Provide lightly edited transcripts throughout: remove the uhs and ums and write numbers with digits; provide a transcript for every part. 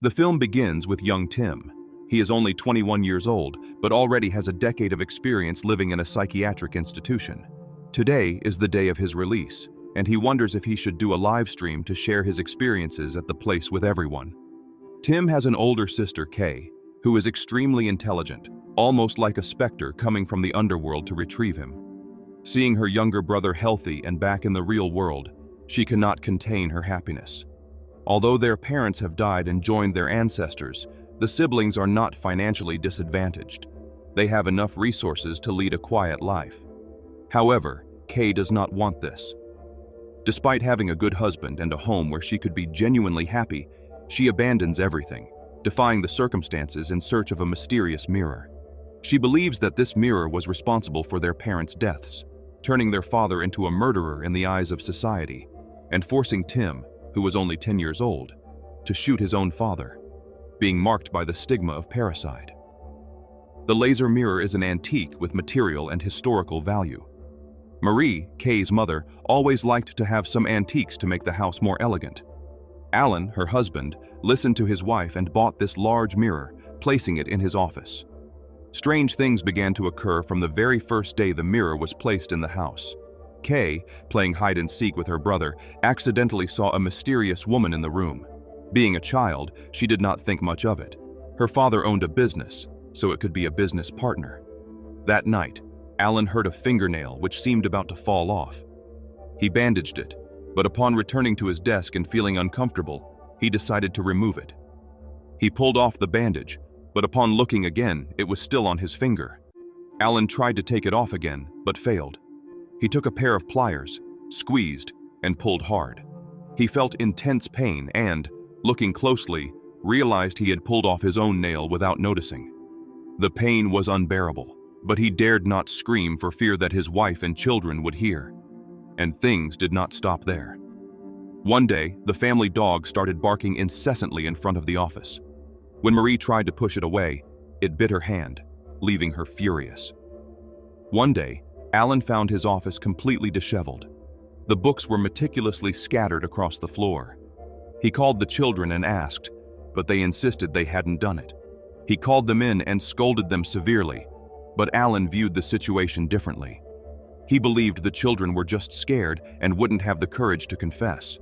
The film begins with young Tim. He is only 21 years old, but already has a decade of experience living in a psychiatric institution. Today is the day of his release, and he wonders if he should do a live stream to share his experiences at the place with everyone. Tim has an older sister, Kay, who is extremely intelligent, almost like a specter coming from the underworld to retrieve him. Seeing her younger brother healthy and back in the real world, she cannot contain her happiness. Although their parents have died and joined their ancestors, the siblings are not financially disadvantaged. They have enough resources to lead a quiet life. However, Kay does not want this. Despite having a good husband and a home where she could be genuinely happy, she abandons everything, defying the circumstances in search of a mysterious mirror. She believes that this mirror was responsible for their parents' deaths, turning their father into a murderer in the eyes of society, and forcing Tim, who was only 10 years old, to shoot his own father, being marked by the stigma of parricide. The laser mirror is an antique with material and historical value. Marie, Kay's mother, always liked to have some antiques to make the house more elegant. Alan, her husband, listened to his wife and bought this large mirror, placing it in his office. Strange things began to occur from the very first day the mirror was placed in the house. Kay, playing hide-and-seek with her brother, accidentally saw a mysterious woman in the room. Being a child, she did not think much of it. Her father owned a business, so it could be a business partner. That night, Alan heard a fingernail which seemed about to fall off. He bandaged it, but upon returning to his desk and feeling uncomfortable, he decided to remove it. He pulled off the bandage, but upon looking again, it was still on his finger. Alan tried to take it off again, but failed. He took a pair of pliers, squeezed, and pulled hard. He felt intense pain and, looking closely, realized he had pulled off his own nail without noticing. The pain was unbearable, but he dared not scream for fear that his wife and children would hear. And things did not stop there. One day, the family dog started barking incessantly in front of the office. When Marie tried to push it away, it bit her hand, leaving her furious. One day, Alan found his office completely disheveled. The books were meticulously scattered across the floor. He called the children and asked, but they insisted they hadn't done it. He called them in and scolded them severely, but Alan viewed the situation differently. He believed the children were just scared and wouldn't have the courage to confess.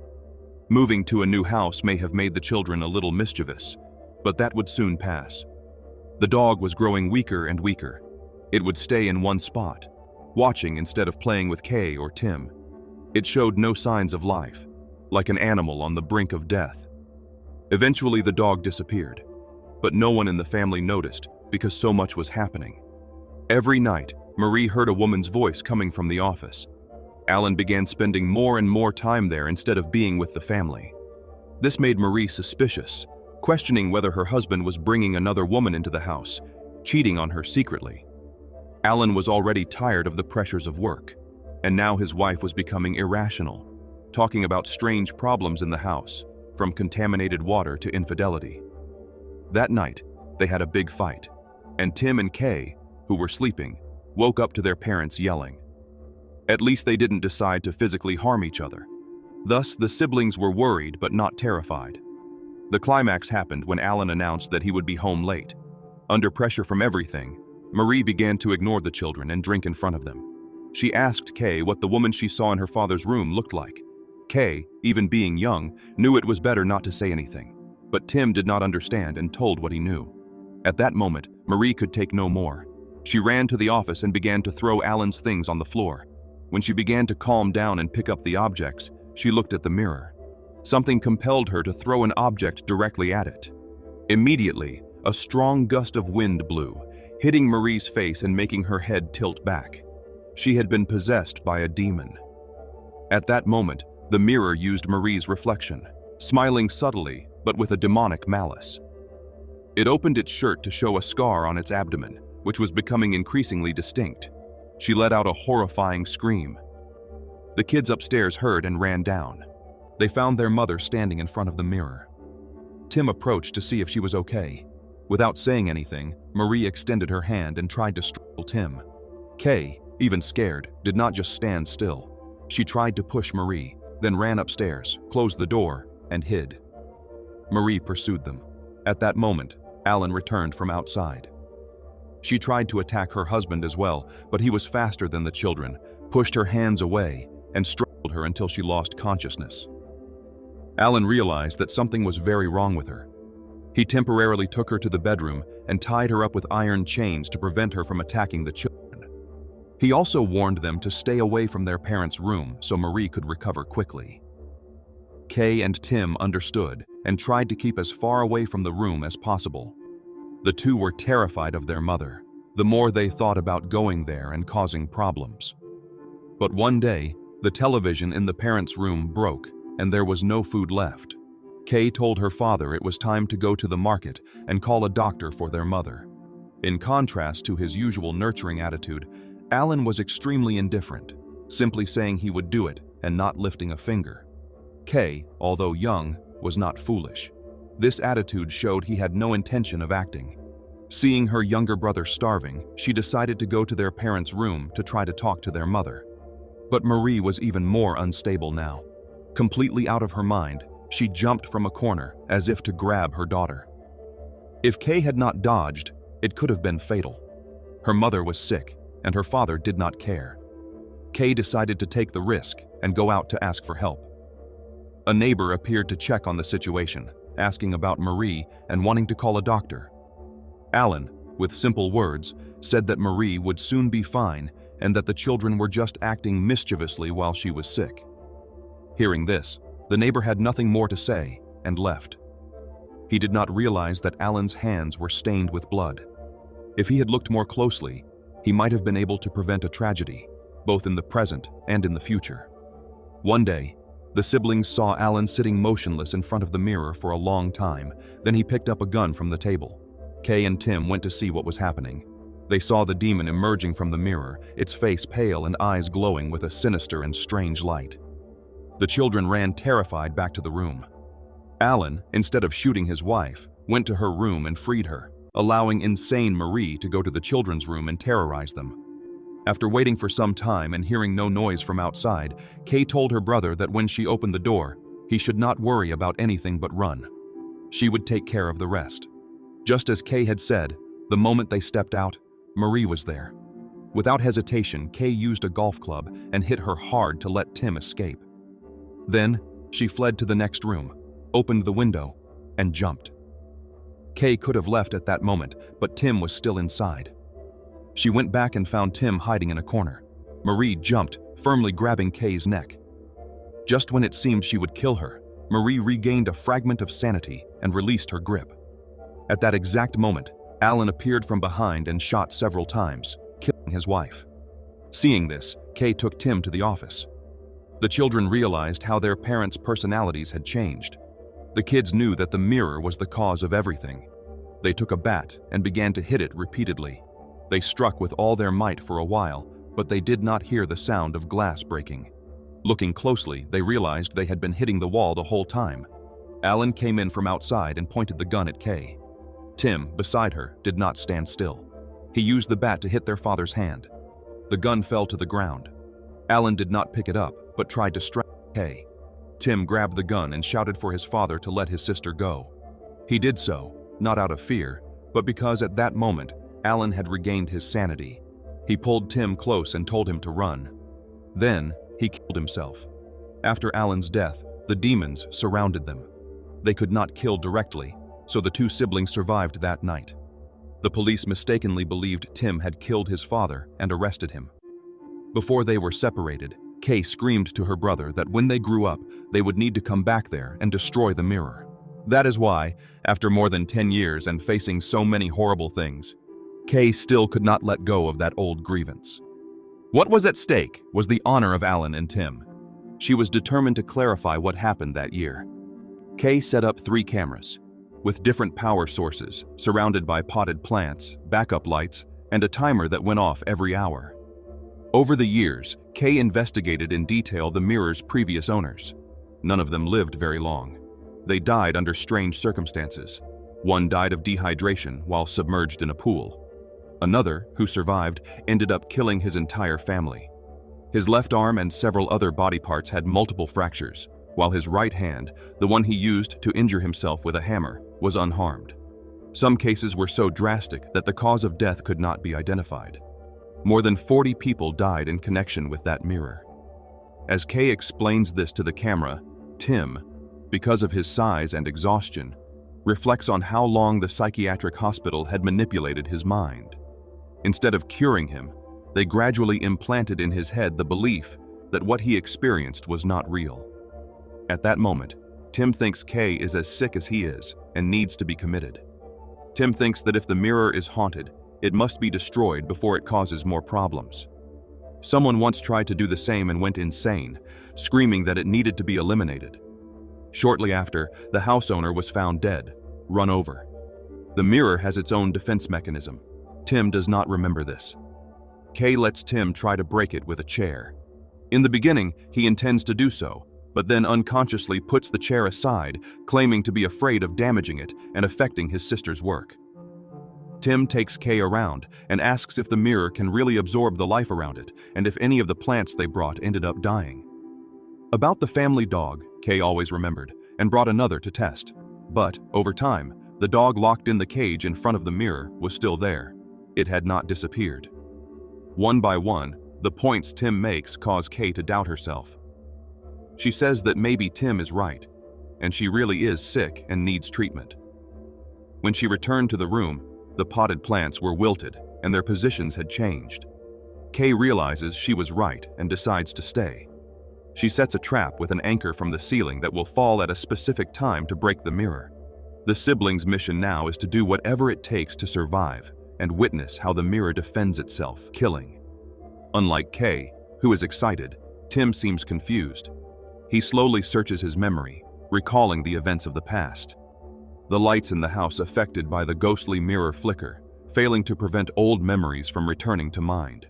Moving to a new house may have made the children a little mischievous, but that would soon pass. The dog was growing weaker and weaker. It would stay in one spot, watching instead of playing with Kay or Tim. It showed no signs of life, like an animal on the brink of death. Eventually the dog disappeared, but no one in the family noticed because so much was happening. Every night, Marie heard a woman's voice coming from the office. Alan began spending more and more time there instead of being with the family. This made Marie suspicious, questioning whether her husband was bringing another woman into the house, cheating on her secretly. Alan was already tired of the pressures of work, and now his wife was becoming irrational, talking about strange problems in the house, from contaminated water to infidelity. That night, they had a big fight, and Tim and Kay, who were sleeping, woke up to their parents yelling. At least they didn't decide to physically harm each other. Thus, the siblings were worried but not terrified. The climax happened when Alan announced that he would be home late. Under pressure from everything, Marie began to ignore the children and drink in front of them. She asked Kay what the woman she saw in her father's room looked like. Kay, even being young, knew it was better not to say anything, but Tim did not understand and told what he knew. At that moment, Marie could take no more. She ran to the office and began to throw Alan's things on the floor. When she began to calm down and pick up the objects, she looked at the mirror. Something compelled her to throw an object directly at it. Immediately, a strong gust of wind blew, hitting Marie's face and making her head tilt back. She had been possessed by a demon. At that moment, the mirror used Marie's reflection, smiling subtly but with a demonic malice. It opened its shirt to show a scar on its abdomen, which was becoming increasingly distinct. She let out a horrifying scream. The kids upstairs heard and ran down. They found their mother standing in front of the mirror. Tim approached to see if she was okay. Without saying anything, Marie extended her hand and tried to strangle Tim. Kay, even scared, did not just stand still. She tried to push Marie, then ran upstairs, closed the door, and hid. Marie pursued them. At that moment, Alan returned from outside. She tried to attack her husband as well, but he was faster than the children, pushed her hands away, and strangled her until she lost consciousness. Alan realized that something was very wrong with her. He temporarily took her to the bedroom and tied her up with iron chains to prevent her from attacking the children. He also warned them to stay away from their parents' room so Marie could recover quickly. Kay and Tim understood and tried to keep as far away from the room as possible. The two were terrified of their mother, the more they thought about going there and causing problems. But one day, the television in the parents' room broke and there was no food left. Kay told her father it was time to go to the market and call a doctor for their mother. In contrast to his usual nurturing attitude, Alan was extremely indifferent, simply saying he would do it and not lifting a finger. Kay, although young, was not foolish. This attitude showed he had no intention of acting. Seeing her younger brother starving, she decided to go to their parents' room to try to talk to their mother. But Marie was even more unstable now. Completely out of her mind, she jumped from a corner as if to grab her daughter. If Kay had not dodged, it could have been fatal. Her mother was sick, and her father did not care. Kay decided to take the risk and go out to ask for help. A neighbor appeared to check on the situation, asking about Marie and wanting to call a doctor. Alan, with simple words, said that Marie would soon be fine and that the children were just acting mischievously while she was sick. Hearing this, the neighbor had nothing more to say and left. He did not realize that Alan's hands were stained with blood. If he had looked more closely, he might have been able to prevent a tragedy, both in the present and in the future. One day, the siblings saw Alan sitting motionless in front of the mirror for a long time. Then he picked up a gun from the table. Kay and Tim went to see what was happening. They saw the demon emerging from the mirror, its face pale and eyes glowing with a sinister and strange light. The children ran terrified back to the room. Alan, instead of shooting his wife, went to her room and freed her, allowing insane Marie to go to the children's room and terrorize them. After waiting for some time and hearing no noise from outside, Kay told her brother that when she opened the door, he should not worry about anything but run. She would take care of the rest. Just as Kay had said, the moment they stepped out, Marie was there. Without hesitation, Kay used a golf club and hit her hard to let Tim escape. Then, she fled to the next room, opened the window, and jumped. Kay could have left at that moment, but Tim was still inside. She went back and found Tim hiding in a corner. Marie jumped, firmly grabbing Kay's neck. Just when it seemed she would kill her, Marie regained a fragment of sanity and released her grip. At that exact moment, Alan appeared from behind and shot several times, killing his wife. Seeing this, Kay took Tim to the office. The children realized how their parents' personalities had changed. The kids knew that the mirror was the cause of everything. They took a bat and began to hit it repeatedly. They struck with all their might for a while, but they did not hear the sound of glass breaking. Looking closely, they realized they had been hitting the wall the whole time. Alan came in from outside and pointed the gun at Kay. Tim, beside her, did not stand still. He used the bat to hit their father's hand. The gun fell to the ground. Alan did not pick it up, but tried to strike Kay. Tim grabbed the gun and shouted for his father to let his sister go. He did so, not out of fear, but because at that moment, Alan had regained his sanity. He pulled Tim close and told him to run. Then, he killed himself. After Alan's death, the demons surrounded them. They could not kill directly, so the two siblings survived that night. The police mistakenly believed Tim had killed his father and arrested him. Before they were separated, Kay screamed to her brother that when they grew up, they would need to come back there and destroy the mirror. That is why, after more than 10 years and facing so many horrible things, Kay still could not let go of that old grievance. What was at stake was the honor of Alan and Tim. She was determined to clarify what happened that year. Kay set up 3 cameras, with different power sources, surrounded by potted plants, backup lights, and a timer that went off every hour. Over the years, Kay investigated in detail the mirror's previous owners. None of them lived very long. They died under strange circumstances. One died of dehydration while submerged in a pool. Another, who survived, ended up killing his entire family. His left arm and several other body parts had multiple fractures, while his right hand, the one he used to injure himself with a hammer, was unharmed. Some cases were so drastic that the cause of death could not be identified. More than 40 people died in connection with that mirror. As Kay explains this to the camera, Tim, because of his size and exhaustion, reflects on how long the psychiatric hospital had manipulated his mind. Instead of curing him, they gradually implanted in his head the belief that what he experienced was not real. At that moment, Tim thinks Kay is as sick as he is and needs to be committed. Tim thinks that if the mirror is haunted, it must be destroyed before it causes more problems. Someone once tried to do the same and went insane, screaming that it needed to be eliminated. Shortly after, the house owner was found dead, run over. The mirror has its own defense mechanism. Tim does not remember this. Kay lets Tim try to break it with a chair. In the beginning, he intends to do so, but then unconsciously puts the chair aside, claiming to be afraid of damaging it and affecting his sister's work. Tim takes Kay around and asks if the mirror can really absorb the life around it and if any of the plants they brought ended up dying. About the family dog, Kay always remembered and brought another to test. But, over time, the dog locked in the cage in front of the mirror was still there. It had not disappeared. One by one, the points Tim makes cause Kay to doubt herself. She says that maybe Tim is right, and she really is sick and needs treatment. When she returned to the room, the potted plants were wilted and their positions had changed. Kay realizes she was right and decides to stay. She sets a trap with an anchor from the ceiling that will fall at a specific time to break the mirror. The siblings' mission now is to do whatever it takes to survive and witness how the mirror defends itself, killing. Unlike Kay, who is excited, Tim seems confused. He slowly searches his memory, recalling the events of the past. The lights in the house affected by the ghostly mirror flicker, failing to prevent old memories from returning to mind.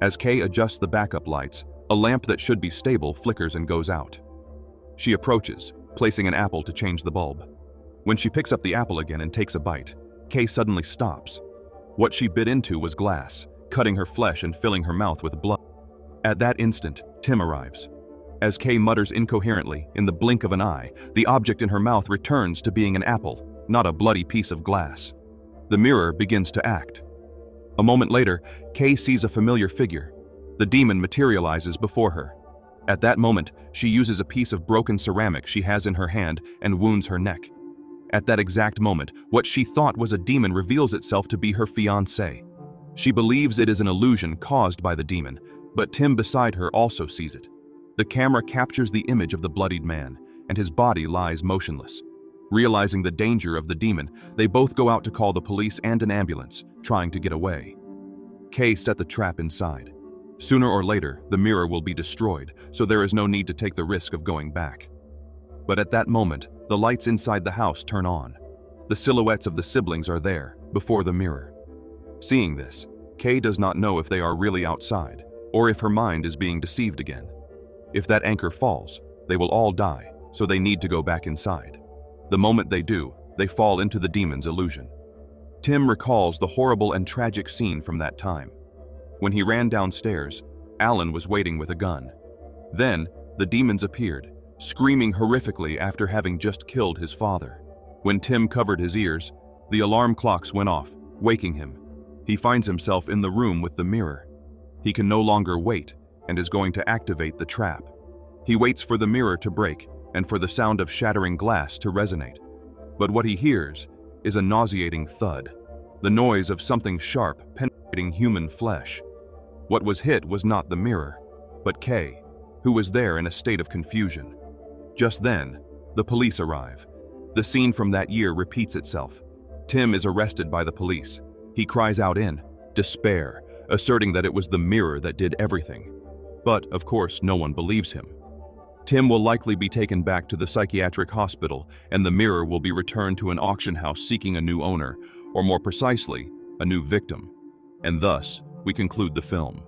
As Kay adjusts the backup lights, a lamp that should be stable flickers and goes out. She approaches, placing an apple to change the bulb. When she picks up the apple again and takes a bite, Kay suddenly stops. What she bit into was glass, cutting her flesh and filling her mouth with blood. At that instant, Tim arrives. As Kay mutters incoherently, in the blink of an eye, the object in her mouth returns to being an apple, not a bloody piece of glass. The mirror begins to act. A moment later, Kay sees a familiar figure. The demon materializes before her. At that moment, she uses a piece of broken ceramic she has in her hand and wounds her neck. At that exact moment, what she thought was a demon reveals itself to be her fiancé. She believes it is an illusion caused by the demon, but Tim beside her also sees it. The camera captures the image of the bloodied man, and his body lies motionless. Realizing the danger of the demon, they both go out to call the police and an ambulance, trying to get away. Kay set the trap inside. Sooner or later, the mirror will be destroyed, so there is no need to take the risk of going back. But at that moment, the lights inside the house turn on. The silhouettes of the siblings are there, before the mirror. Seeing this, Kay does not know if they are really outside, or if her mind is being deceived again. If that anchor falls, they will all die, so they need to go back inside. The moment they do, they fall into the demon's illusion. Tim recalls the horrible and tragic scene from that time. When he ran downstairs, Alan was waiting with a gun. Then, the demons appeared, screaming horrifically after having just killed his father. When Tim covered his ears, the alarm clocks went off, waking him. He finds himself in the room with the mirror. He can no longer wait and is going to activate the trap. He waits for the mirror to break and for the sound of shattering glass to resonate. But what he hears is a nauseating thud, the noise of something sharp penetrating human flesh. What was hit was not the mirror, but Kay, who was there in a state of confusion. Just then, the police arrive. The scene from that year repeats itself. Tim is arrested by the police. He cries out in despair, asserting that it was the mirror that did everything. But, of course, no one believes him. Tim will likely be taken back to the psychiatric hospital, and the mirror will be returned to an auction house seeking a new owner, or more precisely, a new victim. And thus, we conclude the film.